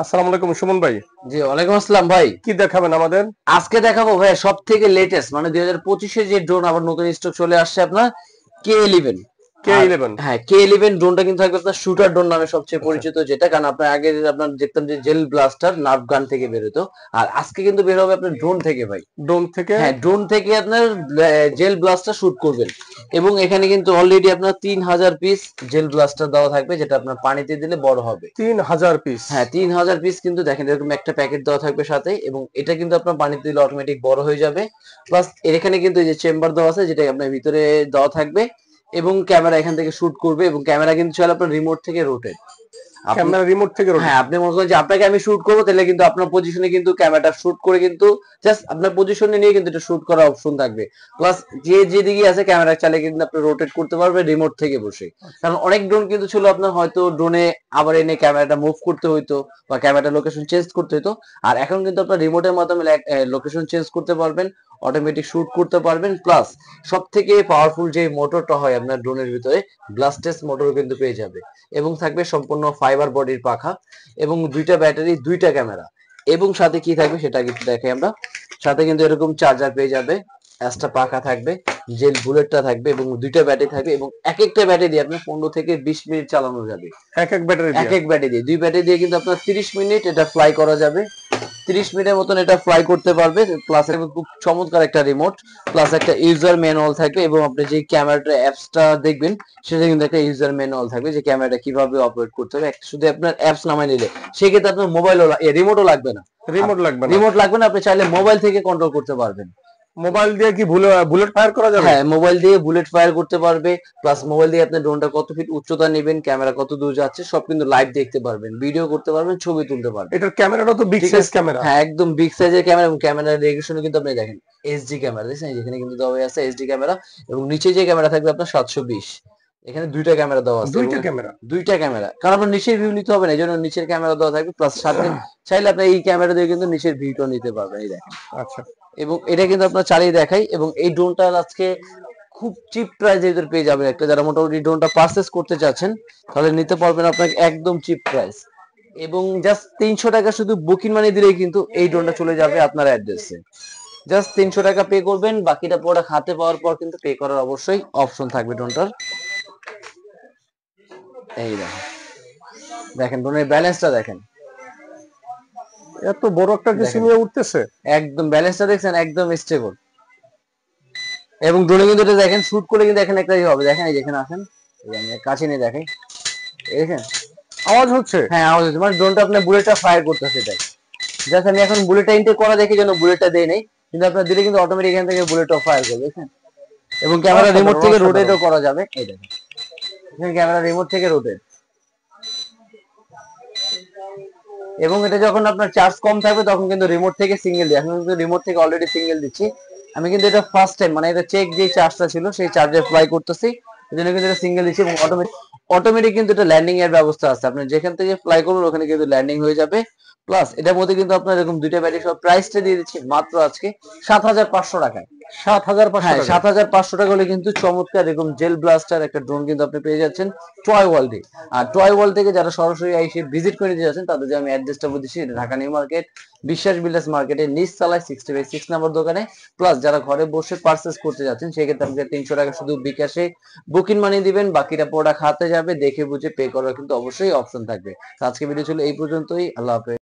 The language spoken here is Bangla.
আসসালামু আলাইকুম সুমন ভাই। জি ওয়ালাইকুম আসসালাম ভাই। কি দেখাবেন আমাদের? আজকে দেখাবো ভাই সব থেকে লেটেস্ট মানে 2025-এ যে ড্রোন আবার নতুন স্টক চলে আসছে আপনার K11। কে আর ইলেভেন? হ্যাঁ, K11 ড্রোনটা কিন্তু থাকবে আপনার শুটার ড্রোন নামে সবচেয়ে আচ্ছা, পরিচিত, যেটা কারণ আপনার আগে যে আপনার দেখতাম যে জেল ব্লাস্টার নার্ভ গান থেকে বেরোতো। আর আজকে কিন্তু বের হবে আপনার ড্রোন থেকে ভাই। ড্রোন থেকে। হ্যাঁ, ড্রোন থেকে আপনার জেল ব্লাস্টার শুট করবেন। এবং এখানে কিন্তু অলরেডি আপনার 3000 পিস জেল ব্লাস্টার দেওয়া থাকবে, যেটা আপনার পানিতে দিলে বড় হবে। 3000 পিস? হ্যাঁ, 3000 পিস কিন্তু দেখেন এরকম একটা প্যাকেট দেওয়া থাকবে সাথে, এবং এটা কিন্তু আপনার পানিতে দিলে অটোমেটিক বড় হয়ে যাবে। প্লাস এখানে কিন্তু এই যে চেম্বার দেওয়া আছে, যেটা আপনার ভিতরে দেওয়া থাকবে, এবং ক্যামেরা এখান থেকে শুট করবে, এবং ক্যামেরা কিন্তু চলে আপনার রিমোট থেকে রোটেট। আপনি ক্যামেরা রিমোট থেকে রোটেট? হ্যাঁ, আপনি মনে করেন যে আপনাকে আমি শুট করবো, তাহলে কিন্তু আপনার পজিশনে কিন্তু ক্যামেরাটা শুট করে কিন্তু জাস্ট আপনার পজিশনে নিয়ে কিন্তু এটা শুট করার অপশন থাকবে। প্লাস যে যেদিকে আছে ক্যামেরা চালিয়ে কিন্তু আপনি রোটেট করতে পারবে রিমোট থেকে বসে। কারণ অনেক ড্রোন কিন্তু ছিল আপনার হয়তো ড্রোনে আবার এনে ক্যামেরাটা মুভ করতে হইতো, বা ক্যামেরাটা লোকেশন চেঞ্জ করতে হইতো। আর এখন কিন্তু আপনার রিমোটের মাধ্যমে লোকেশন চেঞ্জ করতে পারবেন, অটোমেটিক শুট করতে পারবেন। প্লাস সব থেকে পাওয়ারফুল যে মোটরটা হয় আপনার ড্রোনের ভিতরে, ব্লাস্টেস মোটর কিন্তু পেয়ে যাবে। এবং থাকবে সম্পূর্ণ ফাইবার বডির পাখা, এবং দুইটা ব্যাটারি, দুইটা ক্যামেরা। এবং সাথে কি থাকবে সেটা কিন্তু দেখাই আমরা। সাথে কিন্তু এরকম চার্জার পেয়ে যাবে, একটা পাখা থাকবে, জেল বুলেটটা থাকবে, এবং দুইটা ব্যাটারি থাকবে, এবং এক একটা ব্যাটারি দিয়ে আপনার 15 থেকে 20 মিনিট চালানো যাবে। এক এক ব্যাটারি এক দিয়া? এক ব্যাটারি দিয়ে, দুই ব্যাটারি দিয়ে কিন্তু আপনার 30 মিনিট এটা ফ্লাই করা যাবে। 30 মিনিটের মতন এটা ফ্লাই করতে পারবে। প্লাস খুব চমৎকার একটা রিমোট, প্লাস একটা ইউজার ম্যানুয়াল থাকবে, এবং আপনি যে ক্যামেরাটা অ্যাপসটা দেখবেন সেটা কিন্তু একটা ইউজার ম্যানুয়াল থাকবে, যে ক্যামেরাটা কিভাবে অপারেট করতে হবে। শুধু আপনার অ্যাপস নামাই নিলে সেক্ষেত্রে আপনার মোবাইলও রিমোটও লাগবে না। রিমোট লাগবে না? রিমোট লাগবে না, আপনি চাইলে মোবাইল থেকে কন্ট্রোল করতে পারবেন। মোবাইল দিয়ে কি বুলেট ফায়ার করা যাবে? হ্যাঁ, মোবাইল দিয়ে বুলেট ফায়ার করতে পারবে। প্লাস মোবাইল দিয়ে আপনি ড্রোনটা কত ফিট উচ্চতা নেবেন, ক্যামেরা কত দূর যাচ্ছে, সব কিন্তু লাইভ দেখতে পারবেন, ভিডিও করতে পারবেন, ছবি তুলতে পারবেন। এটার ক্যামেরাটা তো বিগ ঠিক সাইজ আছে। ক্যামেরা। হ্যাঁ, একদম বিগ সাইজের ক্যামেরা, এবং ক্যামেরার রেজোলিউশনও কিন্তু আপনি দেখেন এইচডি ক্যামেরা দেখছেন, যেখানে কিন্তু দেওয়া আছে এইচডি ক্যামেরা। এবং নিচে যে ক্যামেরা থাকবে আপনার 720, এখানে দুইটা ক্যামেরা দেওয়া আছে, এবং দুইটা ক্যামেরা? দুইটা ক্যামেরা, কারণ আপনার নিচের ভিউ নিতে হবে না, এই জন্য নিচের ক্যামেরা দেওয়া থাকবে। প্লাস সাথে চাইলে আপনি এই ক্যামেরা দিয়ে কিন্তু নিচের ভিউটাও নিতে পারবেন, এই দেখেন। আচ্ছা। এবং এটা কিন্তু আপনার চালিয়ে দেখাই, এবং এই ড্রোনটা আজকে খুব চিপ প্রাইসে ভিতরে পেয়ে যাবেন একটা, যারা মোটামুটি ড্রোনটা পারচেস করতে চাচ্ছেন তাহলে নিতে পারবেন আপনাকে একদম চিপ প্রাইস। এবং জাস্ট 300 টাকা শুধু বুকিং মানি দিলেই কিন্তু এই ড্রোনটা চলে যাবে আপনার অ্যাড্রেসে। জাস্ট 300 টাকা পে করবেন, বাকিটা প্রোডাক্ট হাতে পাওয়ার পর কিন্তু পে করার অবশ্যই অপশন থাকবে ড্রোনটার। এই দেখেন, দেখেন ড্রোনের ব্যালেন্সটা দেখেন। এত বড় একটা কিছু দেখেন নিয়ে উঠতেছে? একদম ব্যালেন্সটা দেখছেন, একদম স্টেবল। এবং ড্রোনে কিন্তু এটা দেখেন শুট করলে কিন্তু দেখেন একটা হবে, দেখেন এই যেখানে আসেন, এই আমি কাছে নিয়ে দেখাই, দেখেন। আওয়াজ হচ্ছে? হ্যাঁ, আওয়াজ হচ্ছে, মানে ড্রোনটা আপনার বুলেটটা ফায়ার করতেছে এটাই। জাস্ট আমি এখন বুলেটটা ইনটেক করা দেখি জন্য বুলেটটা দেই নাই, কিন্তু আপনার দিলে কিন্তু অটোমেটিক এখান থেকে বুলেটটা ফায়ার করবে, দেখেন। এবং ক্যামেরা রিমোট অসাধারণ থেকে অসাধারণ। রোটেটও করা যাবে, এই দেখেন, এখানে ক্যামেরা রিমোট থেকে রোটেট। এবং এটা যখন আপনার চার্জ কম থাকবে তখন কিন্তু রিমোট থেকে সিঙ্গেল দিই, এখন কিন্তু রিমোট থেকে অলরেডি সিঙ্গেল দিচ্ছি। আমি কিন্তু এটা ফার্স্ট টাইম, মানে এটা চেক যে চার্জটা ছিল সেই চার্জে ফ্লাই করতেছি, এই জন্য কিন্তু এটা সিঙ্গেল দিচ্ছি। এবং অটোমেটিক অটোমেটিক কিন্তু এটা ল্যান্ডিং এর ব্যবস্থা আছে, আপনি যেখান থেকে ফ্লাই করবেন ওখানে কিন্তু ল্যান্ডিং হয়ে যাবে। প্লাস এটার মধ্যে কিন্তু আপনার এরকম দুইটা ব্যাটারি সব, প্রাইসটা দিয়ে দিচ্ছি মাত্র আজকে 7500 টাকায়। 7500 হ্যাঁ, টাকায়? 7500 টাকা হলে কিন্তু চমৎকার এরকম জেল ব্লাস্টার একটা ড্রোন কিন্তু আপনি পেয়ে যাচ্ছেন টয় ওয়ার্ল্ডে। আর টয় ওয়ার্ল্ড থেকে যারা সরাসরি এসে ভিজিট করে নিতে যাচ্ছেন তাদের যে আমি অ্যাড্রেসটা বলতেছি, এটা ঢাকা নিউ মার্কেট বিশ্বাস বিল্ডার্স মার্কেটের নিচ তলায় 60/6 নম্বর দোকানে। প্লাস যারা ঘরে বসে পার্চেস করতে যাচ্ছেন সেক্ষেত্রে আপনি 300 টাকা শুধু বিকাশে বুকিং মানি দিবেন, বাকিটা প্রোডাক্ট হাতে যাবে, দেখে বুঝে পে করার কিন্তু অবশ্যই অপশন থাকবে। তো আজকে ভিডিও ছিল এই পর্যন্তই, আল্লাহ হাফেজ।